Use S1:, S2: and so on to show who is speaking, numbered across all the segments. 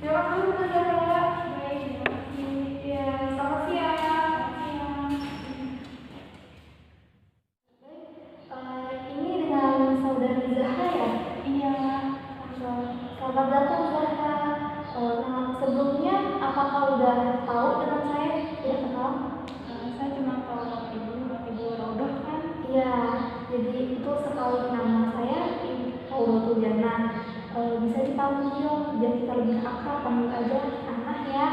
S1: Terima kasih Mbak Zahra. Baik, terima kasih. Ya, selamat siang. Ini dengan saudari Zahra ya?
S2: Iya.
S1: Selamat datang Zahra. Sebelumnya apakah udah tahu dengan saya? Tidak kenal?
S2: Saya cuma tahu Ibu Rodoh kan?
S1: Iya, jadi itu sekali nama saya Ibu Jana. Bisa dipanggil biar kita lebih akrab, panggil aja Anah ya.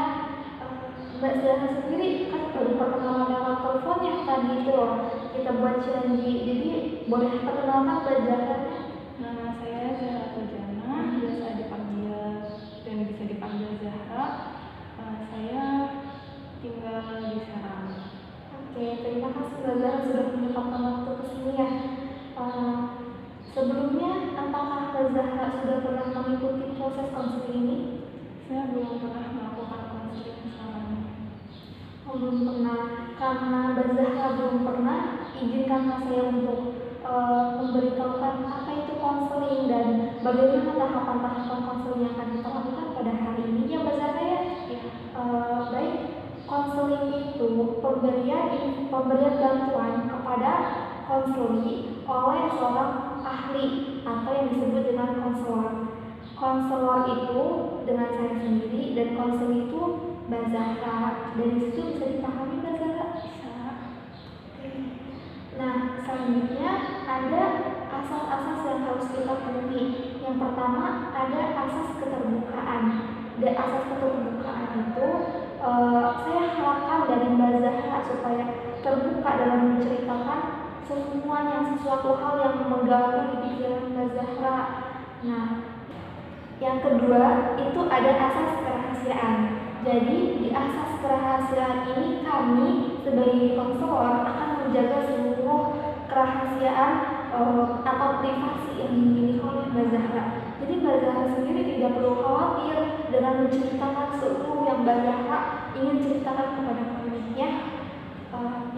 S1: Mbak Zahra sendiri kan baru perkenalan lewat telepon yang tadi itu loh, kita buat janji. Jadi boleh perkenalkan Mbak Zahra?
S2: Nama saya Zahra Jana, biasa dipanggil dan bisa dipanggil Zahra. Saya tinggal di Serang.
S1: Oke, terima kasih Mbak Zahra sudah menyempatkan waktu kesini ya. Sebelumnya, apakah Mbak Zahra sudah pernah mengikuti proses konseling ini?
S2: Saya belum pernah melakukan konseling selama ini.
S1: Belum pernah. Karena Mbak Zahra belum pernah, izinkanlah saya untuk memberitahukan apa itu konseling dan bagaimana tahapan-tahapan konseling yang akan kita lakukan pada hari ini ya Mbak Zahra ya. Baik, konseling itu pemberian bantuan kepada konseli oleh seorang ahli atau yang disebut dengan konselor. Konselor itu dengan saya sendiri dan konseling itu Mbak Zahra. Dari situ bisa dipahami Mbak Zahra?
S2: Bisa.
S1: Nah, selanjutnya ada asas-asas yang harus kita penuhi. Yang pertama ada asas keterbukaan. Dan asas keterbukaan itu saya harapkan dari Mbak Zahra supaya terbuka dalam menceritakan sesuatu hal yang mengganggu di pikiran Mbak Zahra. Nah, yang kedua itu ada asas kerahasiaan. Jadi di asas kerahasiaan ini kami sebagai konselor akan menjaga seluruh kerahasiaan atau privasi yang dimiliki oleh Mbak Zahra. Jadi Mbak Zahra sendiri tidak perlu khawatir dengan menceritakan seluruh yang Mbak Zahra ingin ceritakan kepada kami ya.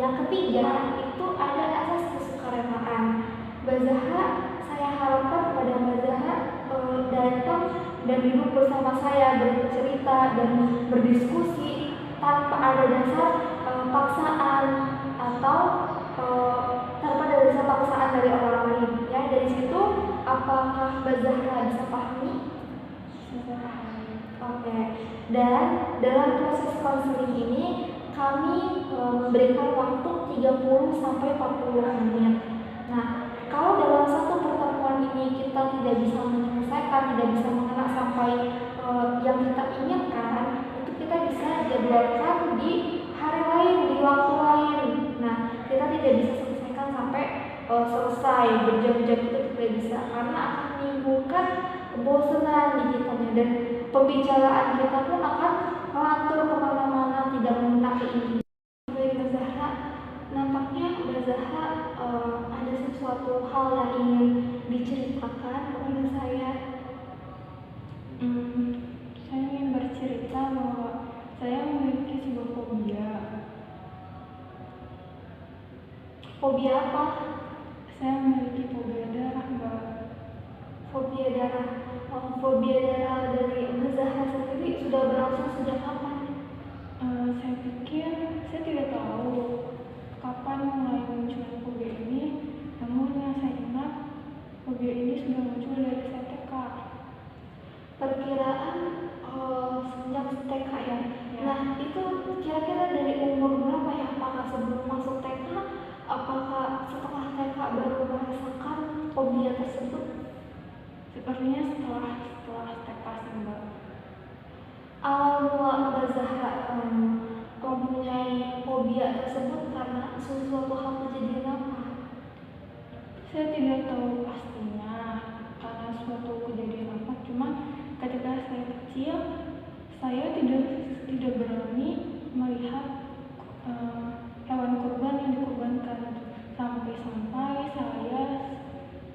S1: Yang ketiga itu ada asas kesukarelaan. Mbak Zahra, saya harapkan kepada Mbak Zahra datang dan duduk bersama saya bercerita dan berdiskusi tanpa ada dasar paksaan atau tanpa ada dasar paksaan dari orang lain ya. Dari situ apakah Mbak Zahra bisa pahami?
S2: Bisa pahami.
S1: Oke. Dan dalam proses konseling ini kami memberikan waktu 30 sampai 40 menit. Nah, kalau dalam satu pertemuan ini kita tidak bisa menyelesaikan, tidak bisa mengenal sampai yang kita inginkan, itu kita bisa jadwalkan di hari lain, di waktu lain. Nah, kita tidak bisa selesaikan sampai selesai berjam-jam, itu tidak bisa karena akan menimbulkan kebosanan di kitanya dan pembicaraan kita pun akan melantur kemana-mana, tidak mengenai inti. Baik Mbak Zahra, nampaknya Mbak Zahra ada sesuatu hal yang ingin diceritakan kepada saya.
S2: Saya ingin bercerita bahwa saya memiliki sebuah fobia.
S1: Fobia apa?
S2: Saya memiliki fobia darah, Mbak.
S1: Fobia darah. Fobia darah dari Mbak Zahra sendiri sudah berlangsung sejak kapan?
S2: Saya pikir saya tidak tahu kapan mulai munculnya fobia ini. Namun yang saya ingat, fobia ini sudah muncul dari saya TK.
S1: Perkiraan sejak TK ya?
S2: Ya.
S1: Nah, itu kira-kira dari umur berapa ya? Apakah sebelum masuk TK? Apakah setelah TK baru merasakan fobia tersebut?
S2: Sepertinya setelah TK sih, Mbak.
S1: Awal mula Mbak Zahra mempunyai fobia tersebut karena sesuatu hal kejadian apa?
S2: Saya tidak tahu pastinya karena suatu kejadian apa. Cuma ketika saya kecil, saya tidak berani melihat hewan kurban yang dikurbankan. Sampai-sampai saya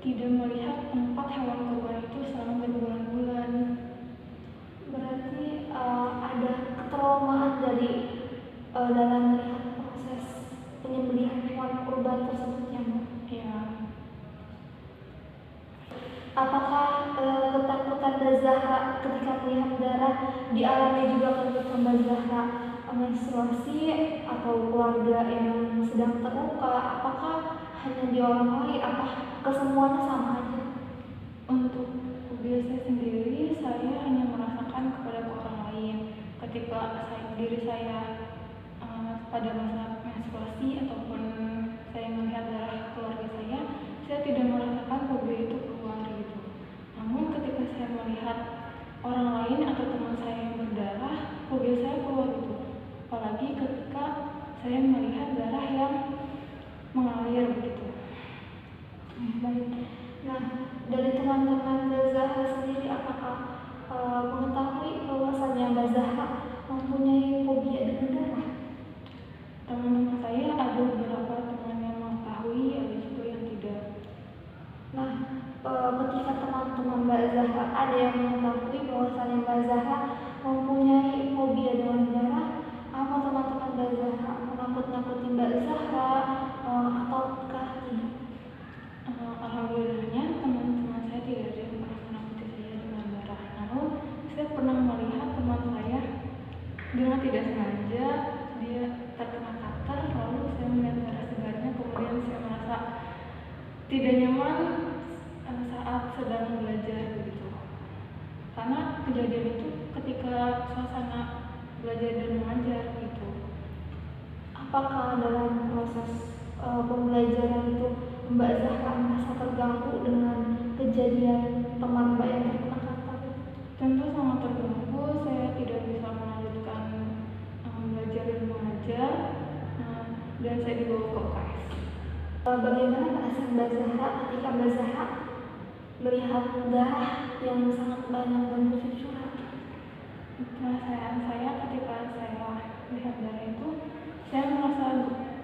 S2: tidak melihat tempat hewan kurban itu selama berbulan-bulan.
S1: Berarti ada ketraumaan dari dalam melihat proses penyembelihan hewan kurban tersebut ya Mbak?
S2: Ya.
S1: Apakah ketakutan Mbak Zahra ketika melihat darah dialami juga ketika Mbak Zahra menstruasi atau keluarga yang sedang terluka? Apakah hanya di orang lain? Apa kesemuanya sama aja?
S2: Untuk fobia saya sendiri, saya hanya merasakan kepada orang lain. Ketika diri saya pada masa menstruasi ataupun saya melihat darah keluarga saya tidak merasakan fobia itu keluar gitu. Namun ketika saya melihat orang lain atau teman saya yang berdarah, fobia saya keluar gitu. Apalagi ketika saya melihat darah yang mengalir begitu.
S1: Baik. Nah, dari teman-teman Mbak Zahra sendiri, apakah mengetahui bahwasannya Mbak Zahra mempunyai fobia dengan darah?
S2: Teman-teman saya ada beberapa teman yang mengetahui, ada juga yang tidak.
S1: Nah, ketika teman-teman Mbak Zahra ada yang mengetahui bahwasannya Mbak Zahra mempunyai fobia dengan darah, apa teman-teman Mbak Zahra menakut-nakuti Mbak Zahra ataukah tidak?
S2: Alhamdulillahnya teman-teman saya tidak ada yang pernah menakuti saya dengan darah. Namun saya pernah melihat teman saya dengan tidak sengaja dia terkena kater, lalu saya melihat darah segarnya, kemudian saya merasa tidak nyaman saat sedang belajar begitu. Karena kejadian itu ketika suasana belajar dan mengajar gitu.
S1: Apakah dalam proses pembelajaran itu Mbak Zahra merasa terganggu dengan kejadian teman Mbak yang terkena kater?
S2: Tentu sangat terganggu, saya tidak bisa melanjutkan belajar dan mengajar, dan saya dibawa ke UKS.
S1: Bagaimana perasaan Mbak Zahra ketika Mbak Zahra melihat darah yang sangat banyak dan bercucuran?
S2: Perasaan saya ketika saya melihat darah itu, saya merasa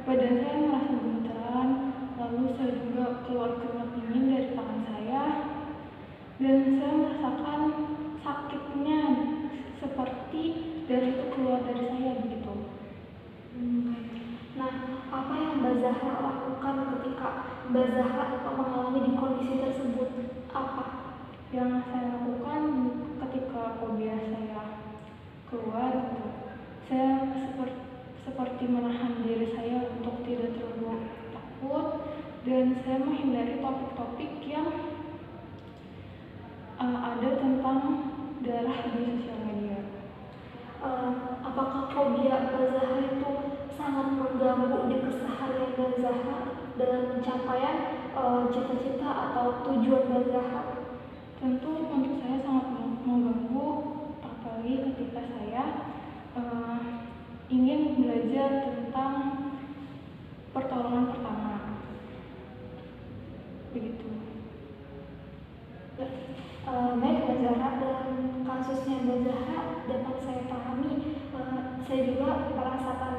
S2: badan saya merasa gemeteran, lalu saya juga keluar keringat dingin dari tangan saya, dan saya merasakan sakitnya seperti darah itu keluar dari saya begitu.
S1: Nah, apa yang Mbak Zahra lakukan ketika Mbak Zahra mengalami di kondisi tersebut? Apa
S2: yang saya lakukan ketika fobia saya keluar gitu? Saya seperti menahan diri saya untuk tidak terlalu takut, dan saya menghindari topik-topik yang ada tentang darah di sosial media.
S1: Apakah fobia Mbak Zahra itu sangat mengganggu di keseharian Mbak Zahra dalam pencapaian cita-cita atau tujuan Mbak Zahra?
S2: Tentu untuk saya sangat mengganggu, apalagi ketika saya ingin belajar tentang pertolongan pertama begitu.
S1: Baik Mbak Zahra, dalam kasusnya Mbak Zahra dapat saya pahami, saya juga merasakan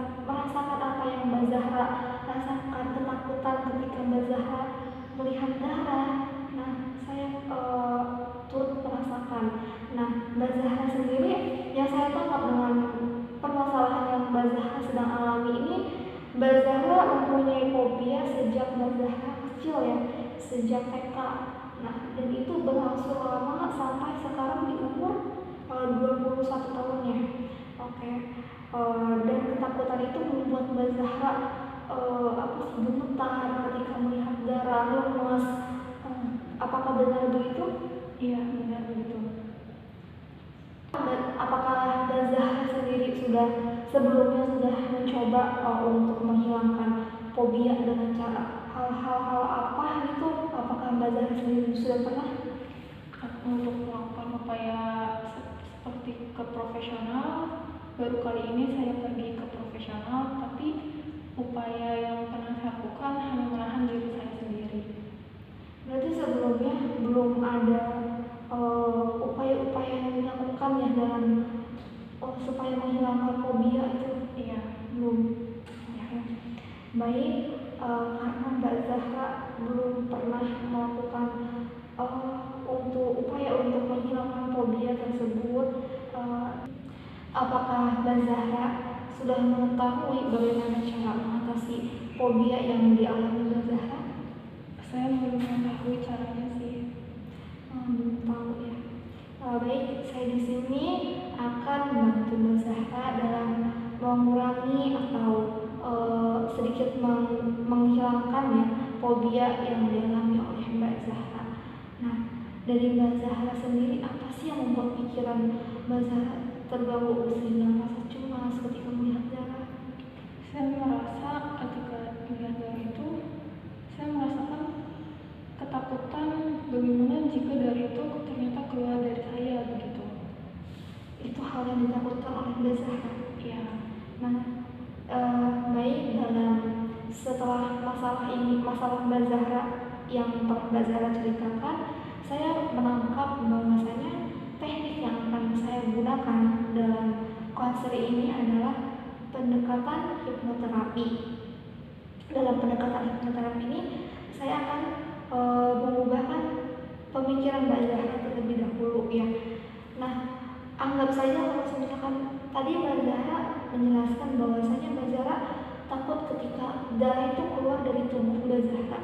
S1: apa yang Mbak Zahra rasakan, ketakutan ketika Mbak Zahra melihat darah. Nah, saya turut merasakan. Nah, Mbak Zahra sendiri, yang saya tangkap dengan permasalahan yang Mbak Zahra sedang alami ini, Mbak Zahra mempunyai fobia sejak Mbak Zahra kecil ya, sejak TK. Nah, dan itu berlangsung lama sampai sekarang di umur 21 tahunnya. Oke. Dan ketakutan itu membuat Mbak Zahra gemetar ketika melihat darah, lemas. Apakah benar begitu?
S2: Iya, benar begitu.
S1: Dan apakah Mbak Zahra sendiri sebelumnya sudah mencoba untuk menghilangkan fobia dengan cara hal-hal apa gitu? Apakah Mbak Zahra sendiri sudah pernah
S2: untuk melakukan upaya seperti ke profesional? Baru kali ini saya pergi ke profesional, tapi upaya yang pernah saya lakukan hanya menahan diri saya sendiri.
S1: Berarti sebelumnya belum ada upaya-upaya yang dilakukan ya dalam supaya menghilangkan fobia itu?
S2: Iya,
S1: belum. Ya. Baik, karena Mbak Zahra belum pernah melakukan untuk upaya untuk menghilangkan fobia tersebut, apakah Mbak Zahra sudah mengetahui bagaimana cara mengatasi fobia yang dialami Mbak Zahra?
S2: Saya belum mengetahui caranya sih.
S1: Belum tahu ya. Baik, saya di sini akan membantu Mbak Zahra dalam mengurangi atau sedikit menghilangkan ya fobia yang dialami oleh Mbak Zahra. Nah, dari Mbak Zahra sendiri, apa sih yang membuat pikiran Mbak Zahra terganggu sehingga merasa cemas ketika melihat darah?
S2: Saya merasa ketika melihat darah itu, saya merasakan ketakutan bagaimana jika darah itu ternyata keluar dari saya begitu.
S1: Itu hal yang ditakutkan oleh Mbak Zahra.
S2: Ya.
S1: Nah, baik, dalam setelah masalah Mbak Zahra yang telah Mbak Zahra ceritakan, saya menangkap bahwasanya teknik yang akan saya gunakan dalam konseling ini adalah pendekatan hipnoterapi. Dalam pendekatan hipnoterapi ini, saya akan mengubahkan pemikiran Mbak Zahra terlebih dahulu ya. Nah, anggap saja kalau misalkan tadi Mbak Zahra menjelaskan bahwasanya Mbak Zahra takut ketika darah itu keluar dari tubuh Mbak Zahra.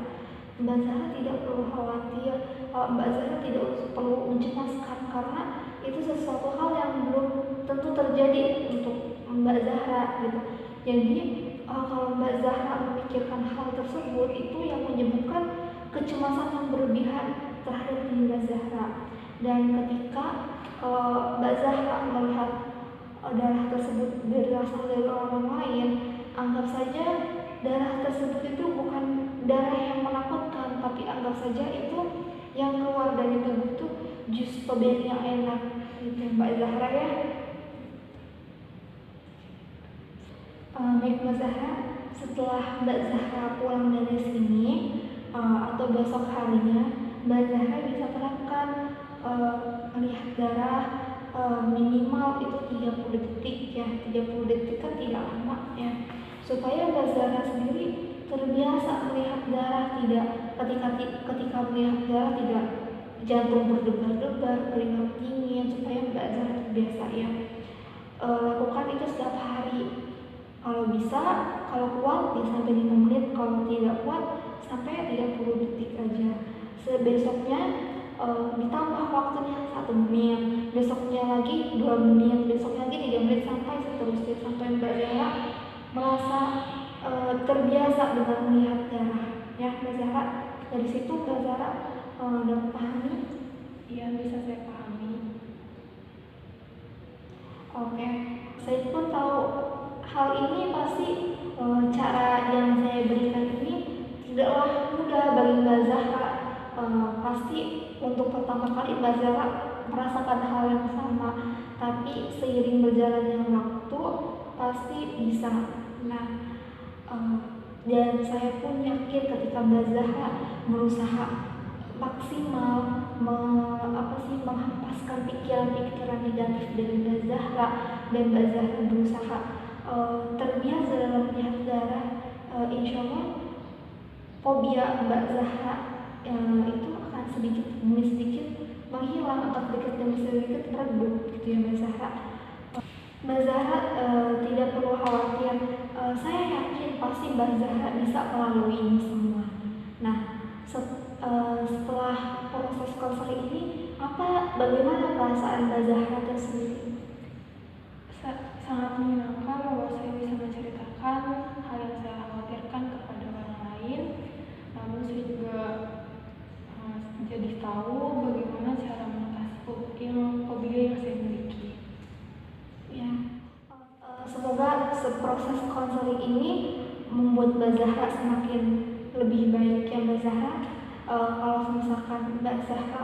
S1: Mbak Zahra tidak perlu khawatir, Mbak Zahra tidak perlu mencemaskan karena itu sesuatu hal yang belum tentu terjadi untuk Mbak Zahra gitu. Jadi kalau Mbak Zahra memikirkan hal tersebut, itu yang menyebabkan kecemasan yang berlebihan terhadap diri Mbak Zahra. Dan ketika Mbak Zahra melihat darah tersebut berasal dari orang lain, anggap saja darah tersebut itu bukan darah yang menakutkan, tapi anggap saja itu yang keluar dari tubuh itu jus toben yang enak gitu Mbak Zahra ya. Baik Mbak Zahra, setelah Mbak Zahra pulang dari sini atau besok harinya, Mbak Zahra bisa terapkan melihat darah minimal itu 30 detik ya. 30 detik kan tidak lama ya, supaya Mbak Zahra sendiri terbiasa melihat darah, tidak ketika melihat darah tidak jantung berdebar-debar, keringat dingin, supaya Mbak Zahra terbiasa ya. Lakukan itu setiap hari. Kalau bisa, kalau kuat ya sampai 5 menit, kalau tidak kuat sampai 30 detik aja. Besoknya ditambah waktunya 1 menit, besoknya lagi 2 menit, besoknya lagi 3 menit, sampai seterusnya, sampai Mbak Zahra merasa terbiasa dengan melihat darah ya Mbak Zahra. Dari situ Mbak Zahra dapat pahami?
S2: Iya, bisa saya pahami.
S1: Oke, saya pun tahu hal ini pasti cara yang saya berikan ini tidaklah mudah bagi Mbak Zahra. Pasti untuk pertama kali Mbak Zahra merasakan hal yang sama, tapi seiring berjalannya waktu pasti bisa. Nah, dan saya pun yakin ketika Mbak Zahra berusaha maksimal menghempaskan pikiran-pikiran negatif dari Mbak Zahra, dan Mbak Zahra berusaha terbiasa dalam melihat darah, insya Allah fobia Mbak Zahra itu akan sedikit demi sedikit menghilang, atau sedikit demi sedikit redup gitu ya Mbak Zahra. Mbak Zahra tidak perlu khawatir, saya yakin pasti Mbak Zahra bisa melalui ini semua. Nah, setelah proses konseling ini, bagaimana perasaan Mbak Zahra tersendiri?
S2: Sangat menyenangkan bahwa saya bisa menceritakan hal yang saya khawatirkan kepada orang lain. Namun saya juga jadi tahu bagaimana cara mengatasi fobia yang saya miliki.
S1: Ya, semoga proses konseling ini membuat Mbak Zahra semakin lebih baik ya Mbak Zahra. Kalau misalkan Mbak Zahra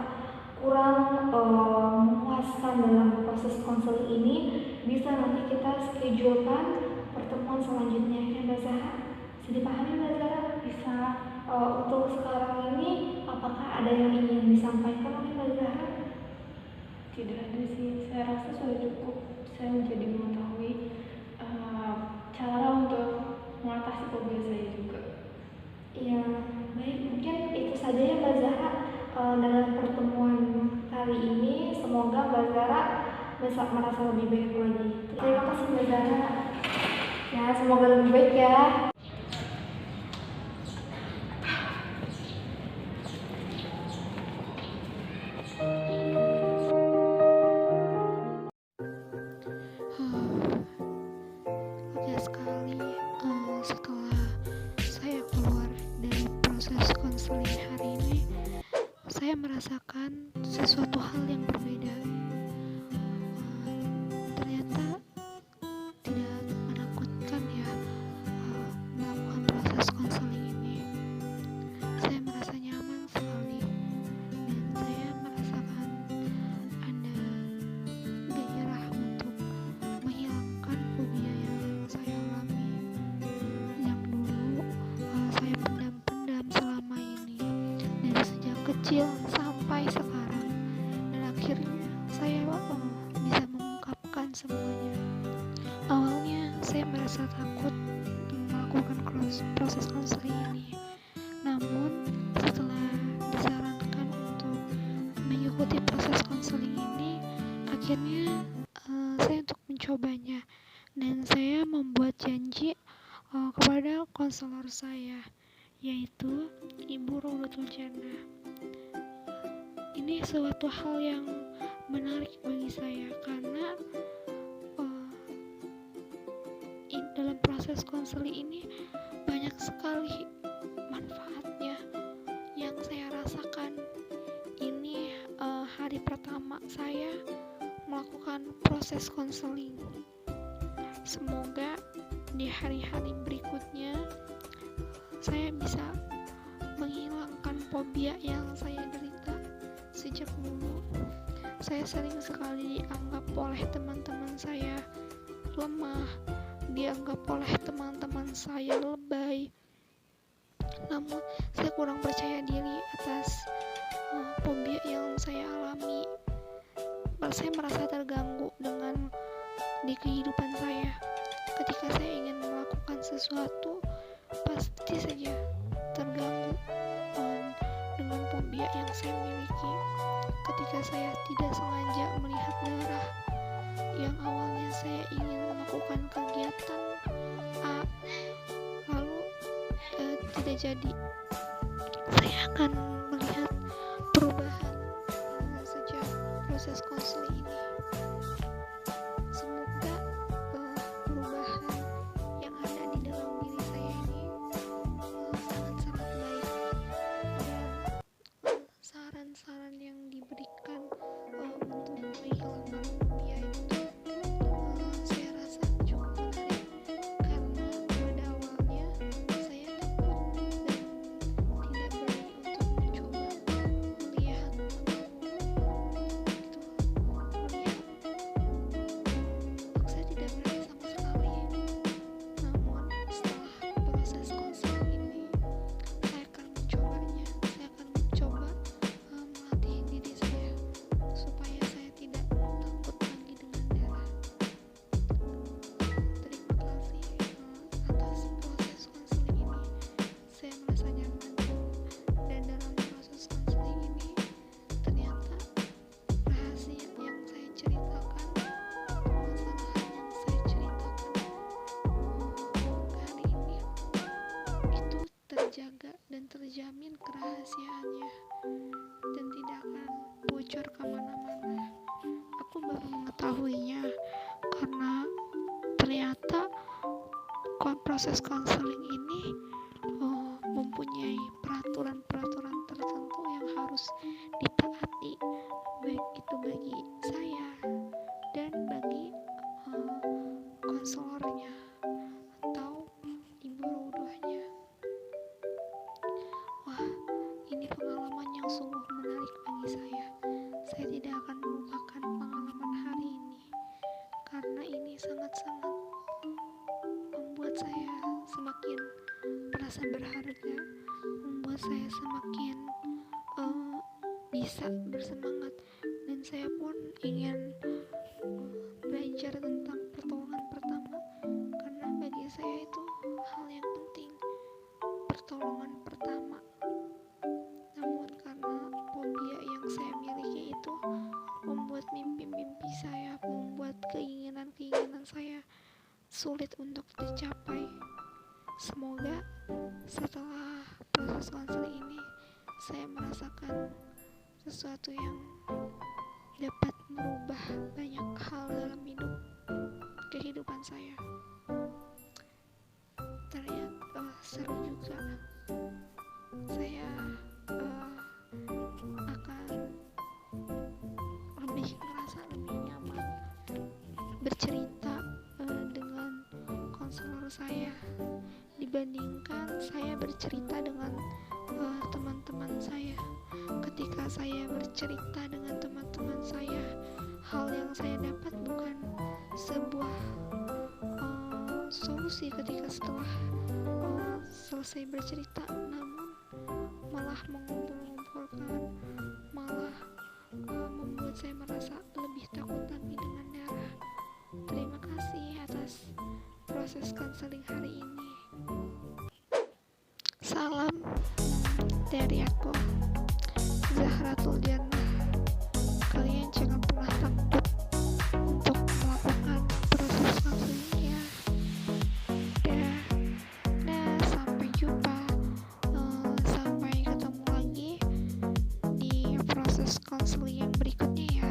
S1: kurang memuaskan dalam proses konseling ini, bisa nanti kita schedulekan pertemuan selanjutnya ya Mbak Zahra. Bisa dipahami Mbak Zahra?
S2: Bisa.
S1: Untuk sekarang ini, apakah ada yang ingin disampaikan oleh Mbak Zahra?
S2: Tidak ada sih, saya rasa sudah cukup. Saya menjadi mengetahui cara untuk mengatasi fobia saya juga.
S1: Iya, baik, mungkin itu saja ya Mbak Zahra dalam pertemuan kali ini. Semoga Mbak Zahra bisa merasa lebih baik lagi. Terima kasih Mbak Zahra. Ya, semoga lebih baik ya.
S3: sesuatu hal yang berbeda. Ternyata tidak menakutkan ya melakukan proses konseling ini. Saya merasa nyaman sekali dan saya merasakan ada gairah untuk menghilangkan fobia yang saya alami, yang dulu saya pendam-pendam selama ini dari sejak kecil sampai sekarang, dan akhirnya saya bisa mengungkapkan semuanya. Awalnya saya merasa takut melakukan proses konseling ini, namun setelah disarankan untuk mengikuti proses konseling ini, akhirnya saya untuk mencobanya, dan saya membuat janji kepada konselor saya, yaitu Ibu Rodatul Jannah. Ini suatu hal yang menarik bagi saya karena dalam proses konseling ini banyak sekali manfaatnya yang saya rasakan. Ini hari pertama saya melakukan proses konseling. Semoga di hari-hari berikutnya saya bisa menghilangkan fobia yang saya derita sejak dulu. Saya sering sekali dianggap oleh teman-teman saya lemah, dianggap oleh teman-teman saya lebay. Namun saya kurang percaya diri atas fobia yang saya alami. Saya merasa terganggu dengan di kehidupan saya. Ketika saya ingin melakukan sesuatu, pasti saja terganggu dengan fobia yang saya miliki. Ketika saya tidak sengaja melihat darah, yang awalnya saya ingin melakukan kegiatan A, lalu tidak jadi, saya akan melihat perubahan sejak proses konseling ini. Semoga perubahan yang ada di dalam diri saya ini sangat-sangat baik, dan saran-saran yang diberikan untuk menghilangkan fobia itu saya rasa cukup menarik, karena pada awalnya saya takut dan tidak berani untuk mencoba melihat saya tidak berani sama sekali. Namun setelah proses konseling ini, saya akan mencobanya. Saya akan mencoba melatih diri saya supaya saya tidak takut lagi dengan darah. Terima kasih atas proses konseling ini. Saya merasa nyaman, dan dalam proses konseling ini ternyata rahasia yang saya ceritakan, masalah yang saya ceritakan hari ini, itu terjaga dan terjamin kerahasiaannya dan tidak akan bocor kemana-mana. Aku baru mengetahuinya karena ternyata proses konseling ini mempunyai peraturan-peraturan tertentu yang harus ditaati, baik itu bagi saya dan bagi konselornya atau ibu rodohnya. Wah, ini pengalaman yang sungguh menarik bagi saya. Saya tidak akan melupakan pengalaman hari ini, karena ini sangat-sangat membuat saya semakin merasa berharga, membuat saya semakin bisa bersemangat, dan saya pun ingin belajar tentang pertolongan pertama, karena bagi saya itu hal yang penting, pertolongan pertama. Namun karena fobia yang saya miliki itu membuat mimpi-mimpi saya, membuat keinginan-keinginan saya sulit untuk dicapai. Semoga setelah proses konseling ini saya merasakan sesuatu yang dapat merubah banyak hal dalam kehidupan saya. Ternyata seru juga. Saya akan bercerita dengan teman-teman saya. Ketika saya bercerita dengan teman-teman saya, hal yang saya dapat bukan sebuah solusi ketika setelah selesai bercerita, namun malah mengumpul-ngumpulkan, malah membuat saya merasa lebih takut lagi dengan darah. Terima kasih atas proses konseling hari ini. Salam dari aku, Zahratul Jannah. Kalian jangan pernah takut untuk melakukan proses konseling ya. Dah, sampai jumpa. Sampai ketemu lagi di proses konseling yang berikutnya ya.